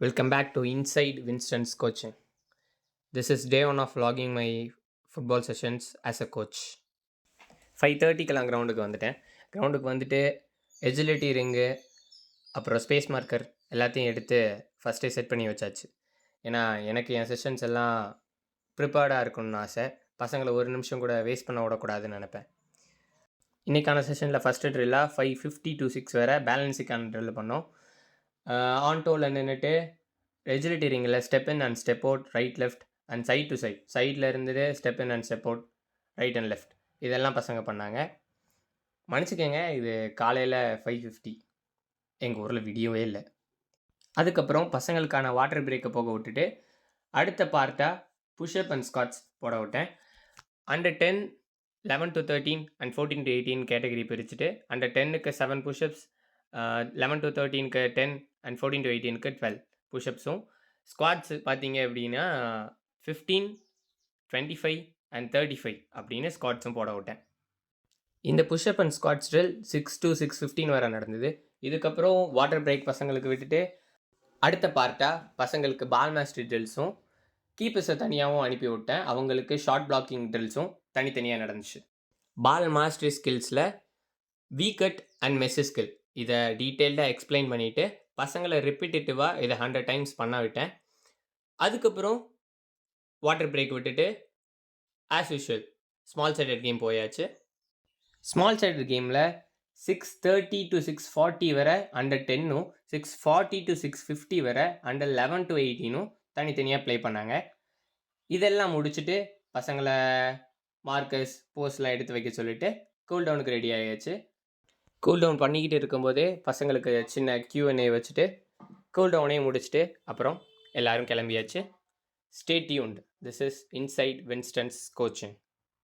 Welcome back to Inside Winston's Coaching. This is day one of logging my football sessions as a coach. 5:30க்கெல்லாம் கிரவுண்டுக்கு வந்துட்டேன். கிரவுண்டுக்கு வந்துட்டு agility ring, அப்புறம் space marker எல்லாத்தையும் எடுத்து ஃபஸ்ட்டே செட் பண்ணி வச்சாச்சு. ஏன்னா எனக்கு என் செஷன்ஸ் எல்லாம் ப்ரிப்பேர்டாக இருக்கணும்னு ஆசை. பசங்களை ஒரு நிமிஷம் கூட வேஸ்ட் பண்ண விடக்கூடாதுன்னு நினப்பேன். இன்றைக்கான செஷனில் ஃபஸ்ட்டு ட்ரில்லாக 5:50 to 6 வேறு பேலன்ஸுக்கான ட்ரில் பண்ணோம். ஆன்டோவில் நின்றுட்டு எஜிலிட்டி ரிங்கில் step in and step out, right left and side to side, சைடில் இருந்துட்டு step in and step out, right and left, இதெல்லாம் பசங்க பண்ணாங்க. மன்னிச்சுக்கங்க, இது காலையில் 5:50, எங்கள் ஊரில் வீடியோவே இல்லை. அதுக்கப்புறம் பசங்களுக்கான வாட்டர் பிரேக்கை போக விட்டுட்டு அடுத்த பார்ட்டாக புஷ்அப் அண்ட் ஸ்குவாட்ஸ் போட விட்டேன். Under 10, 11 to 13 and 14 to 18 category பிரிச்சுட்டு அண்டர் 10க்கு 7 புஷ்அப்ஸ், 11 to 13க்கு 10 அண்ட் 14 to 18க்கு 12 புஷ்அப்ஸும், ஸ்குவாட்ஸ் பார்த்தீங்க அப்படின்னா 15, 25 அண்ட் 35 அப்படின்னு ஸ்குவாட்ஸும் போட விட்டேன். இந்த pushup and squats drill 6 to 6:15 வரை நடந்தது. இதுக்கப்புறம் வாட்டர் பிரேக் பசங்களுக்கு விட்டுட்டு அடுத்த பார்ட்டாக பசங்களுக்கு பால் மாஸ்டரி ட்ரில்ஸும் கீப்பர்ஸை தனியாகவும் அனுப்பி விட்டேன். அவங்களுக்கு ஷார்ட் பிளாக்கிங் ட்ரில்ஸும் தனித்தனியாக நடந்துச்சு. பால் மாஸ்டரி ஸ்கில்ஸில் வீகட் அண்ட் மெஸ்ஸு ஸ்கில் இதை டீட்டெயில்டாக எக்ஸ்பிளைன் பண்ணிவிட்டு பசங்களை ரிப்பீட்டேட்டிவாக இதை 100 times பண்ண விட்டேன். அதுக்கப்புறம் வாட்டர் பிரேக் விட்டுட்டு as usual small sided game போயாச்சு. ஸ்மால் சைடட் கேமில் 6:30 to 6:40 வரை அண்டர் 10ம், 6:40 to 6:50 வரை அண்டர் 11 to 18ம் தனித்தனியாக ப்ளே பண்ணாங்க. இதெல்லாம் முடிச்சுட்டு பசங்களை மார்க்கர்ஸ் போஸ்ட்லாம் எடுத்து வைக்க சொல்லிவிட்டு கூல் டவுனுக்கு ரெடி ஆகியாச்சு. கூல் டவுன் பண்ணிக்கிட்டு இருக்கும்போதே பசங்களுக்கு சின்ன Q&A வச்சுட்டு கூல் டவுனையும் முடிச்சுட்டு அப்புறம் எல்லோரும் கிளம்பியாச்சு. Stay tuned. This is inside Winston's coaching.